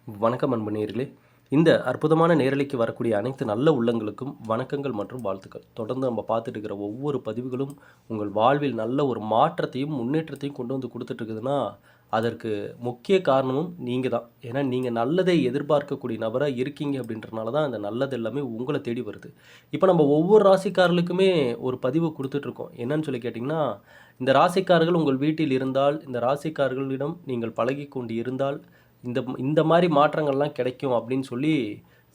வணக்கம் அன்பு நேயர்களே. இந்த அற்புதமான நேரலைக்கு வரக்கூடிய அனைத்து நல்ல உள்ளங்களுக்கும் வணக்கங்கள் மற்றும் வாழ்த்துக்கள். தொடர்ந்து நம்ம பார்த்துட்டு இருக்கிற ஒவ்வொரு பதிவுகளும் உங்கள் வாழ்வில் நல்ல ஒரு மாற்றத்தையும், முன்னேற்றத்தையும் கொண்டு வந்து குடுத்துட்டு இருக்குதுன்னா, அதற்கு முக்கிய காரணமும் நீங்க தான். ஏன்னா, நீங்க நல்லதை எதிர்பார்க்கக்கூடிய நபரா இருக்கீங்க அப்படின்றனால தான் அந்த நல்லது எல்லாமே உங்கள தேடி வருது. இப்ப நம்ம ஒவ்வொரு ராசிக்காரர்களுக்குமே ஒரு பதிவு குடுத்துட்ருக்கோம். என்னன்னு சொல்லி கேட்டீங்கன்னா, இந்த ராசிக்காரர்கள் உங்கள் வீட்டில் இருந்தால், இந்த ராசிக்காரர்களிடம் நீங்கள் பழகிக் கொண்டு இருந்தால் இந்த இந்த மாரி மாற்றங்கள்லாம் கிடைக்கும் அப்படின்னு சொல்லி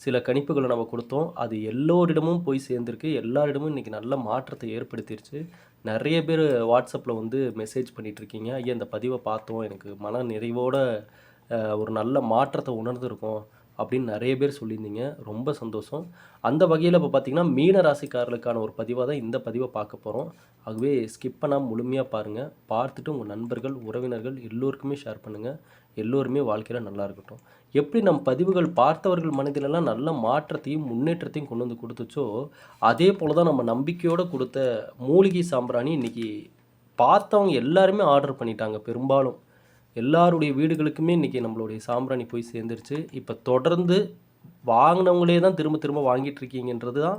சில கணிப்புகள நம்ம குடுத்தோம். அது எல்லோரிடமும் போய் சேர்ந்திருக்கு. எல்லாரிடமும் இன்னைக்கு நல்ல மாற்றத்தை ஏற்படுத்திருச்சு. நெறைய பேரு WhatsAppல வந்து மெசேஜ் பண்ணிட்டுருக்கீங்க. ஐயா இந்த பதிவ பார்த்தோம். எனக்கு மன நிறைவோட ஒரு நல்ல மாற்றத்த உணர்ந்திருக்கோம். அப்படின்னு நெறைய பேர் சொல்லியிருந்தீங்க. ரொம்ப சந்தோஷம். அந்த வகையில இப்ப பார்த்தீங்கன்னா, மீன ராசிக்காரர்களுக்கான ஒரு பதிவா தான் இந்த பதிவ பார்க்க போறோம். ஆகவே ஸ்கிப் பண்ணாம முழுமையா பாருங்க. பார்த்துட்டு உங்க நண்பர்கள், உறவினர்கள் எல்லோருக்குமே ஷேர் பண்ணுங்க. எல்லோருமே வாழ்க்கையில நல்லா இருக்கட்டும். எப்படி நம் பதிவுகள் பார்த்தவர்கள் மனதிலெல்லாம் நல்ல மாற்றத்தையும், முன்னேற்றத்தையும் கொண்டு வந்து குடுத்துச்சோ, அதே போல தான் நம்ம நம்பிக்கையோட குடுத்த மூலிகை சாம்பிராணி இன்னைக்கு பார்த்தவங்க எல்லாருமே ஆர்டர் பண்ணிட்டாங்க பெரும்பாலும். எல்லாருடைய வீடுகளுக்குமே இன்னைக்கு நம்மளுடைய சாம்பிராணி போய் சேர்ந்துருச்சு. இப்ப தொடர்ந்து வாங்குனவங்களே தான் திரும்ப திரும்ப வாங்கிட்டு இருக்கீங்கன்றது தான்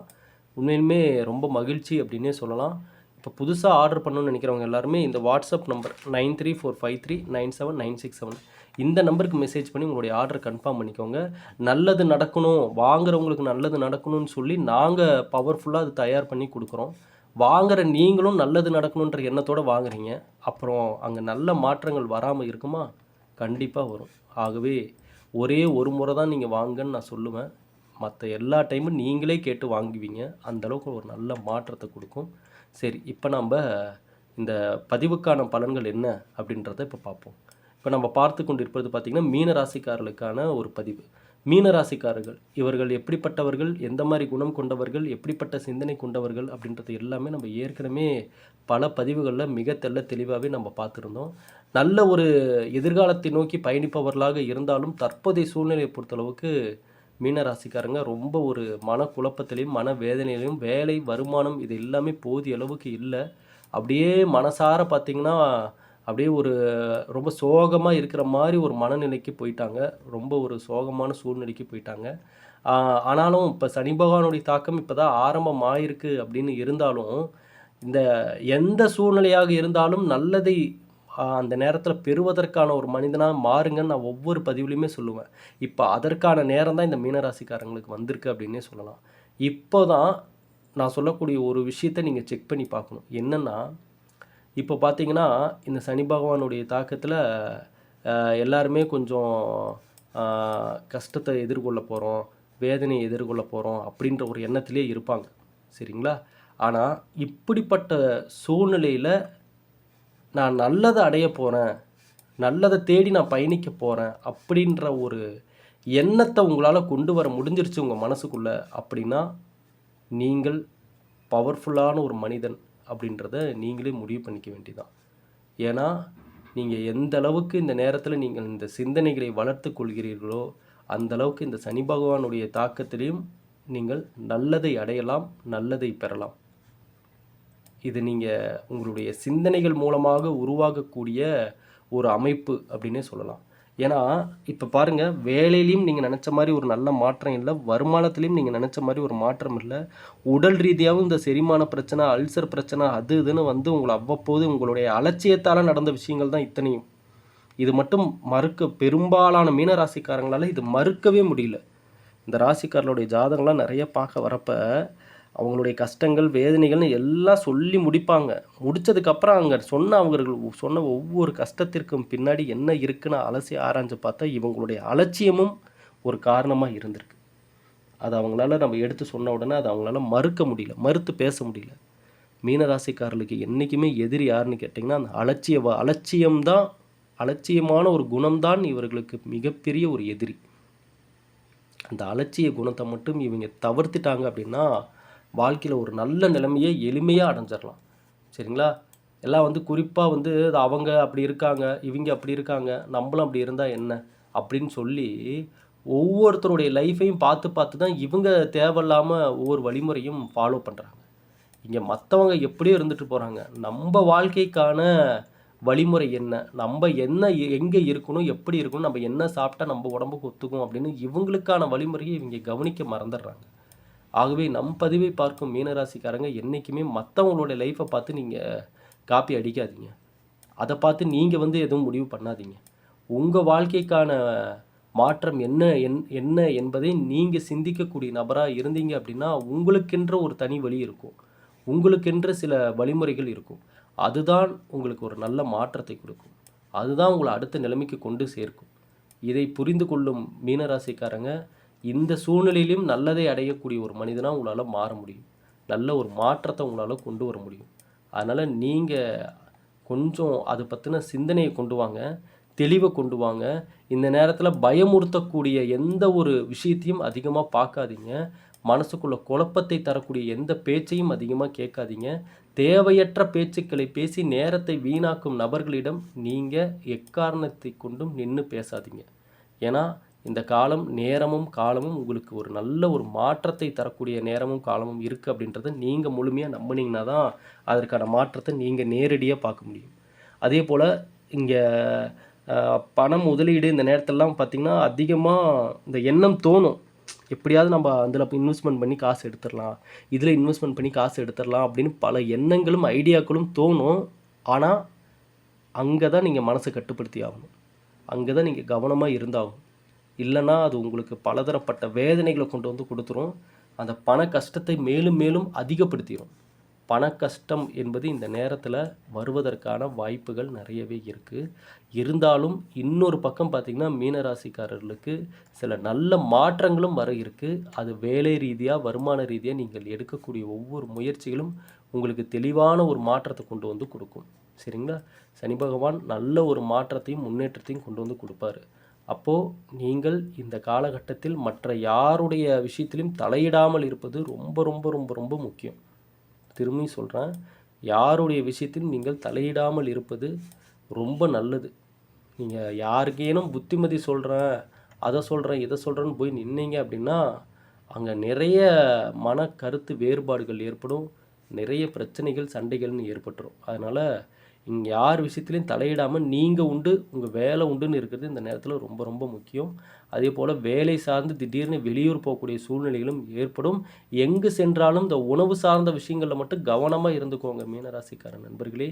உண்மையிலுமே ரொம்ப மகிழ்ச்சி அப்படின்னே சொல்லலாம். இப்போ புதுசா ஆர்டர் பண்ணணும்னு நினைக்கிறவங்க எல்லாருமே இந்த வாட்ஸ்அப் நம்பர் 9345397967 இந்த நம்பருக்கு மெசேஜ் பண்ணி உங்களுடைய ஆர்டர் கன்ஃபார்ம் பண்ணிக்கோங்க. நல்லது நடக்கணும், வாங்குறவங்களுக்கு நல்லது நடக்கணும்னு சொல்லி நாங்க பவர்ஃபுல்லா அது தயார் பண்ணி குடுக்குறோம். வாங்குற நீங்களும் நல்லது நடக்கணுன்ற எண்ணத்தோட வாங்குறீங்க. அப்புறம் அங்க நல்ல மாற்றங்கள் வராம இருக்குமா? கண்டிப்பா வரும். ஆகவே ஒரே ஒரு முறை தான் நீங்க வாங்குங்கன்னு நான் சொல்லுவேன். மத்த எல்லா டைமும் நீங்களே கேட்டு வாங்குவீங்க. அந்த அளவுக்கு ஒரு நல்ல மாற்றத்த குடுக்கும். சரி, இப்ப நம்ப இந்த பதிவுக்கான பலன்கள் என்ன அப்படின்றத இப்ப பார்ப்போம். இப்ப நம்ம பார்த்து கொண்டிருப்பது பார்த்தீங்கன்னா, மீன ராசிக்காரர்களுக்கான ஒரு பதிவு. மீன ராசிக்காரர்கள், இவர்கள் எப்படிப்பட்டவர்கள், எந்த மாரி குணம் கொண்டவர்கள், எப்படிப்பட்ட சிந்தனை கொண்டவர்கள் அப்படின்றது எல்லாமே நம்ம ஏற்கனவே பல பதிவுகள்ல மிக தெளிவாவே நம்ம பார்த்திருந்தோம். நல்ல ஒரு எதிர்காலத்தை நோக்கி பயணிப்பவர்களாக இருந்தாலும், தற்போதைய சூழ்நிலையை பொறுத்தளவுக்கு மீன ராசிக்காரங்க ரொம்ப ஒரு மனக்குழப்பத்திலயும், மனவேதனையிலும், வேலை, வருமானம் இது எல்லாமே போதிய அளவுக்கு இல்ல. அப்படியே மனசார பார்த்தீங்கன்னா, அப்படியே ஒரு ரொம்ப சோகமா இருக்கிற மாரி ஒரு மனநிலைக்கு போயிட்டாங்க. ரொம்ப ஒரு சோகமான சூழ்நிலைக்கு போயிட்டாங்க. ஆ ஆனாலும் இப்ப சனி பகவானுடைய தாக்கம் இப்ப தான் ஆரம்பம் ஆயிருக்கு அப்படின்னு இருந்தாலும், இந்த எந்த சூழ்நிலையாக இருந்தாலும் நல்லதை அந்த நேரத்தில பெறுவதற்கான ஒரு மனிதனா மாறுங்கன்னு நான் ஒவ்வொரு பதிவிலயுமே சொல்லுவேன். இப்ப அதற்கான நேரம் தான் இந்த மீனராசிக்காரங்களுக்கு வந்திருக்கு அப்படின்னே சொல்லலாம். இப்போ தான் நான் சொல்லக்கூடிய ஒரு விஷயத்த நீங்க செக் பண்ணி பார்க்கணும். என்னன்னா, இப்போ பார்த்தீங்கன்னா, இந்த சனி பகவானுடைய தாக்கத்தில எல்லாருமே கொஞ்சம் அ கஷ்டத்த எதிர்கொள்ள போறோம், வேதனைய எதிர்கொள்ள போறோம் அப்படின்ற ஒரு எண்ணத்திலேயே இருப்பாங்க. சரிங்களா? ஆனா, இப்படிப்பட்ட சூழ்நிலையில நான் நல்லத அடைய போறேன், நல்லத தேடி நான் பயணிக்க போறேன் அப்படின்ற ஒரு எண்ணத்த உங்களால கொண்டு வர முடிஞ்சிருச்சு உங்க மனசுக்குள்ள அப்படின்னா, நீங்கள் பவர்ஃபுல்லான ஒரு மனிதன் அப்படின்றத நீங்களே முடிவு பண்ணிக்க வேண்டியதுதான். ஏன்னா, நீங்க எந்த அளவுக்கு இந்த நேரத்தில நீங்கள் இந்த சிந்தனைகளை வளர்த்துக் கொள்கிறீர்களோ, அந்த அளவுக்கு இந்த சனி பகவானுடைய தாக்கத்திலும் நீங்கள் நல்லதை அடையலாம், நல்லதை பெறலாம். இது நீங்க உங்களுடைய சிந்தனைகள் மூலமாக உருவாகக்கூடிய ஒரு அமைப்பு அப்படின்னே சொல்லலாம். ஏன்னா, இப்ப பாருங்க வேலையிலயும் நீங்க நெனச்ச மாரி ஒரு நல்ல மாற்றம் இல்ல. வருமானத்திலயும் நீங்க நெனச்ச மாரி ஒரு மாற்றம் இல்ல. உடல் ரீதியாவும் இந்த செரிமான பிரச்சனை, அல்சர் பிரச்சனை அது இதுன்னு வந்து உங்கள அவ்வப்போது உங்களுடைய அலட்சியத்தால நடந்த விஷயங்கள் தான் இத்தனையும். இது மட்டும் பெரும்பாலான மீன ராசிக்காரங்களால இது மறுக்கவே முடியல. இந்த ராசிக்காரர்களுடைய ஜாதகம்லாம் நெறைய பார்க்க வரப்ப அவங்களுடைய கஷ்டங்கள், வேதனைகள்னு எல்லாம் சொல்லி முடிப்பாங்க. முடிச்சதுக்கப்புறம் அவர்கள் சொன்ன ஒவ்வொரு கஷ்டத்திற்கும் பின்னாடி என்ன இருக்குன்னு அலசி ஆராய்ஞ்சு பார்த்தா, இவங்களுடைய அலட்சியமும் ஒரு காரணமா இருந்திருக்கு. அத அவங்களால நம்ம எடுத்து சொன்ன உடனே அத அவங்களால மறுக்க முடியல. மறுத்து பேச முடியல. மீனராசிக்காரர்களுக்கு என்னைக்குமே எதிரி யாருன்னு கேட்டீங்கன்னா, அந்த அலட்சியம் தான் அலட்சியமான ஒரு குணம் தான் இவர்களுக்கு மிகப்பெரிய ஒரு எதிரி. அந்த அலட்சிய குணத்த மட்டும் இவங்க தவிர்த்துட்டாங்க அப்படின்னா, வாழ்க்கையில ஒரு நல்ல நிலைமைய எளிமையா அடைஞ்சிரலாம். சரிங்களா? எல்லாம் வந்து குறிப்பா வந்து அவங்க அப்படி இருக்காங்க, இவங்க அப்படி இருக்காங்க, நம்மளும் அப்படி இருந்தா என்ன? அப்படின்னு சொல்லி ஒவ்வொருத்தருடைய லைஃப்பையும் பார்த்து பார்த்து தான் இவங்க தேவையில்லாம ஒவ்வொரு வழிமுறையும் ஃபாலோ பண்றாங்க. இங்க மத்தவங்க எப்படியோ இருந்துட்டு போறாங்க. நம்ப வாழ்க்கைக்கான வழிமுறை என்ன, நம்ம என்ன எங்கே இருக்கணும், எப்படி இருக்கணும், நம்ம என்ன சாப்பிட்டா நம்ம உடம்புக்கு ஒத்துக்கும் அப்படின்னு இவங்களுக்கான வழிமுறையை இவங்க கவனிக்க மறந்துடுறாங்க. ஆகவே நம் பதிவை பார்க்கும் மீனராசிக்காரங்க என்றைக்குமே மற்றவங்களோட லைஃப்பை பார்த்து நீங்கள் காப்பி அடிக்காதீங்க. அதை பார்த்து நீங்கள் எதுவும் முடிவு பண்ணாதீங்க. உங்கள் வாழ்க்கைக்கான மாற்றம் என்ன என்பதை நீங்கள் சிந்திக்கக்கூடிய நபராக இருந்தீங்க அப்படின்னா உங்களுக்கென்ற ஒரு தனி வழி இருக்கும். உங்களுக்கென்ற சில வழிமுறைகள் இருக்கும். அதுதான் உங்களுக்கு ஒரு நல்ல மாற்றத்தை கொடுக்கும். அதுதான் உங்களை அடுத்த நிலைமைக்கு கொண்டு சேர்க்கும். இதை புரிந்து கொள்ளும் மீனராசிக்காரங்க இந்த சூழ்நிலையிலும் நல்லதை அடையக்கூடிய ஒரு மனிதனாக உங்களால் மாற முடியும். நல்ல ஒரு மாற்றத்தை உங்களால் கொண்டு வர முடியும். அதனால் நீங்கள் கொஞ்சம் அதை பற்றின சிந்தனையை கொண்டு வாங்க, தெளிவை கொண்டு வாங்க. இந்த நேரத்தில் பயமுறுத்தக்கூடிய எந்த ஒரு விஷயத்தையும் அதிகமாக பார்க்காதீங்க. மனசுக்குள்ள குழப்பத்தை தரக்கூடிய எந்த பேச்சையும் அதிகமாக கேட்காதீங்க. தேவையற்ற பேச்சுக்களை பேசி நேரத்தை வீணாக்கும் நபர்களிடம் நீங்கள் எக்காரணத்தை கொண்டும் நின்று பேசாதீங்க. ஏன்னா இந்த காலம் நேரமும் காலமும் உங்களுக்கு ஒரு நல்ல ஒரு மாற்றத்தை தரக்கூடிய நேரமும் காலமும் இருக்குது அப்படின்றத நீங்கள் முழுமையாக நம்பினீங்கன்னா தான் அதற்கான மாற்றத்தை நீங்கள் நேரடியாக பார்க்க முடியும். அதே போல் இங்கே பணம் முதலீடு இந்த நேரத்திலலாம் பார்த்திங்கன்னா அதிகமாக இந்த எண்ணம் தோணும். எப்படியாவது நம்ம அதில் இன்வெஸ்ட்மெண்ட் பண்ணி காசு எடுத்துடலாம், இதில் இன்வெஸ்ட்மெண்ட் பண்ணி காசு எடுத்துடலாம் அப்படின்னு பல எண்ணங்களும் ஐடியாக்களும் தோணும். ஆனால் அங்கே தான் நீங்கள் மனசை கட்டுப்படுத்தி ஆகணும். அங்கே தான் நீங்கள் கவனமாக இருந்தாகும். இல்லைன்னா அது உங்களுக்கு பலதரப்பட்ட வேதனைகளை கொண்டு கொடுத்துரும். அந்த பண கஷ்டத்தை மேலும் மேலும் அதிகப்படுத்திடும். பண கஷ்டம் என்பது இந்த நேரத்தில் வருவதற்கான வாய்ப்புகள் நிறையவே இருக்குது. இருந்தாலும் இன்னொரு பக்கம் பார்த்திங்கன்னா மீனராசிக்காரர்களுக்கு சில நல்ல மாற்றங்களும் வர இருக்குது. அது வேலை ரீதியாக வருமான ரீதியாக நீங்கள் எடுக்கக்கூடிய ஒவ்வொரு முயற்சிகளும் உங்களுக்கு தெளிவான ஒரு மாற்றத்தை கொண்டு கொடுக்கும். சரிங்களா? சனி பகவான் நல்ல ஒரு மாற்றத்தையும் முன்னேற்றத்தையும் கொண்டு கொடுப்பார். அப்போது நீங்கள் இந்த காலகட்டத்தில் மற்ற யாருடைய விஷயத்திலும் தலையிடாமல் இருப்பது ரொம்ப ரொம்ப ரொம்ப ரொம்ப முக்கியம். திரும்பி சொல்கிறேன், யாருடைய விஷயத்திலும் நீங்கள் தலையிடாமல் இருப்பது ரொம்ப நல்லது. நீங்கள் யாருக்கேனும் புத்திமதி சொல்கிறேன், அதை சொல்கிறேன், இதை சொல்கிறேன்னு போய் நின்னீங்க அப்படின்னா அங்கே நிறைய மன கருத்து வேறுபாடுகள் ஏற்படும், நிறைய பிரச்சனைகள் சண்டைகள்னு ஏற்பட்டுரும். அதனால் இங்கே யார் விஷயத்துலையும் தலையிடாமல் நீங்கள் உண்டு, உங்கள் வேலை உண்டுன்னு இருக்கிறது இந்த நேரத்தில் ரொம்ப ரொம்ப முக்கியம். அதே போல் வேலை சார்ந்து திடீர்னு வெளியூர் போகக்கூடிய சூழ்நிலைகளும் ஏற்படும். எங்கு சென்றாலும் இந்த உணவு சார்ந்த விஷயங்களில் மட்டும் கவனமாக இருந்துக்கோங்க மீனராசிக்கார நண்பர்களே.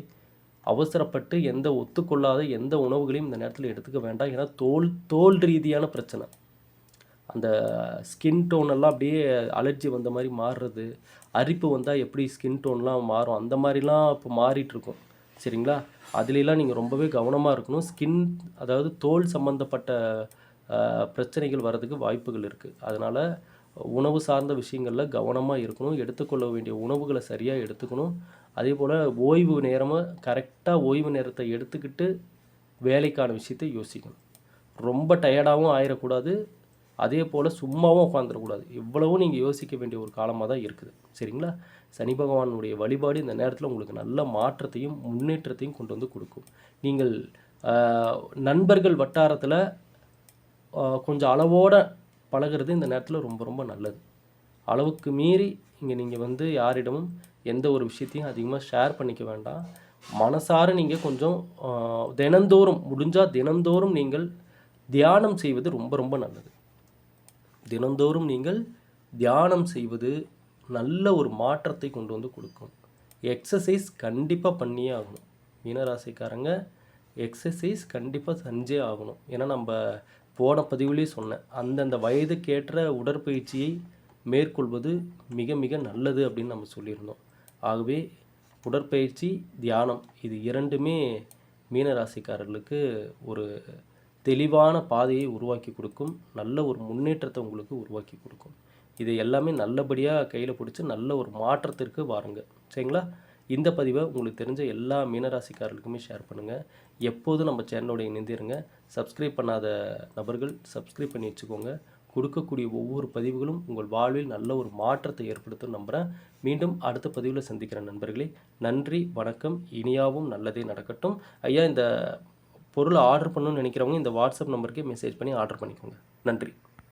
அவசரப்பட்டு ஒத்துக்கொள்ளாத எந்த உணவுகளையும் இந்த நேரத்தில் எடுத்துக்க வேண்டாம். ஏன்னா தோல் ரீதியான பிரச்சனை, அந்த ஸ்கின் டோனெல்லாம் அப்படியே அலர்ஜி வந்த மாதிரி மாறுறது, அரிப்பு வந்தால் எப்படி ஸ்கின் டோன்லாம் மாறும் அந்த மாதிரிலாம் இப்போ மாறிட்டுருக்கும். சரிங்களா? அதுலெலாம் நீங்கள் ரொம்பவே கவனமாக இருக்கணும். அதாவது தோல் சம்மந்தப்பட்ட பிரச்சனைகள் வர்றதுக்கு வாய்ப்புகள் இருக்குது. அதனால் உணவு சார்ந்த விஷயங்களில் கவனமாக இருக்கணும். எடுத்துக்கொள்ள வேண்டிய உணவுகளை சரியாக எடுத்துக்கணும். அதே போல் ஓய்வு நேரமாக கரெக்டாக ஓய்வு நேரத்தை எடுத்துக்கிட்டு வேலைக்கான விஷயத்தை யோசிக்கணும். ரொம்ப டயர்டாகவும் ஆயிடக்கூடாது, அதே போல் சும்மாவும் உட்காந்துடக்கூடாது. இவ்வளவும் நீங்கள் யோசிக்க வேண்டிய ஒரு காலமாக தான் இருக்குது. சரிங்களா? சனி பகவானுடைய வழிபாடு இந்த நேரத்தில் உங்களுக்கு நல்ல மாற்றத்தையும் முன்னேற்றத்தையும் கொண்டு கொடுக்கும். நீங்கள் நண்பர்கள் வட்டாரத்தில் கொஞ்சம் அளவோடு பழகிறது இந்த நேரத்தில் ரொம்ப ரொம்ப நல்லது. அளவுக்கு மீறி இங்கே நீங்கள் யாரிடமும் எந்த ஒரு விஷயத்தையும் அதிகமாக ஷேர் பண்ணிக்க வேண்டாம். மனசார நீங்கள் கொஞ்சம் தினந்தோறும் முடிஞ்சால் தினந்தோறும் நீங்கள் தியானம் செய்வது ரொம்ப ரொம்ப நல்லது. தினந்தோறும் நீங்கள் தியானம் செய்வது நல்ல ஒரு மாற்றத்தை கொண்டு கொடுக்கும். எக்ஸசைஸ் கண்டிப்பாக பண்ணியே ஆகணும். மீனராசிக்காரங்க எக்ஸசைஸ் கண்டிப்பாக செஞ்சே ஆகணும். ஏன்னா நம்ம போன பதிவுலேயே சொன்னேன், அந்தந்த வயதுக்கேற்ற உடற்பயிற்சியை மேற்கொள்வது மிக மிக நல்லது அப்படின்னு நம்ம சொல்லியிருந்தோம். ஆகவே உடற்பயிற்சி, தியானம் இது இரண்டுமே மீனராசிக்காரர்களுக்கு ஒரு தெளிவான பாதையை உருவாக்கி கொடுக்கும். நல்ல ஒரு முன்னேற்றத்தை உங்களுக்கு உருவாக்கி கொடுக்கும். இதை எல்லாமே நல்லபடியாக கையில் பிடிச்சி நல்ல ஒரு மாற்றத்திற்கு வாருங்க. சரிங்களா? இந்த பதிவை உங்களுக்கு தெரிஞ்ச எல்லா மீனராசிக்காரர்களுக்குமே ஷேர் பண்ணுங்கள். எப்போதும் நம்ம சேனலோட இணைந்திருங்க. சப்ஸ்கிரைப் பண்ணாத நபர்கள் சப்ஸ்கிரைப் பண்ணி வச்சுக்கோங்க. கொடுக்கக்கூடிய ஒவ்வொரு பதிவுகளும் உங்கள் வாழ்வில் நல்ல ஒரு மாற்றத்தை ஏற்படுத்தும் நம்புகிறேன். மீண்டும் அடுத்த பதிவில் சந்திக்கிறேன் நண்பர்களே. நன்றி, வணக்கம். இனியாவும் நல்லதே நடக்கட்டும். ஐயா, இந்த பொருளை ஆர்டர் பண்ணணும்னு நினைக்கிறவங்க இந்த வாட்ஸ்அப் நம்பருக்கே மெசேஜ் பண்ணி ஆர்டர் பண்ணிக்கோங்க. நன்றி.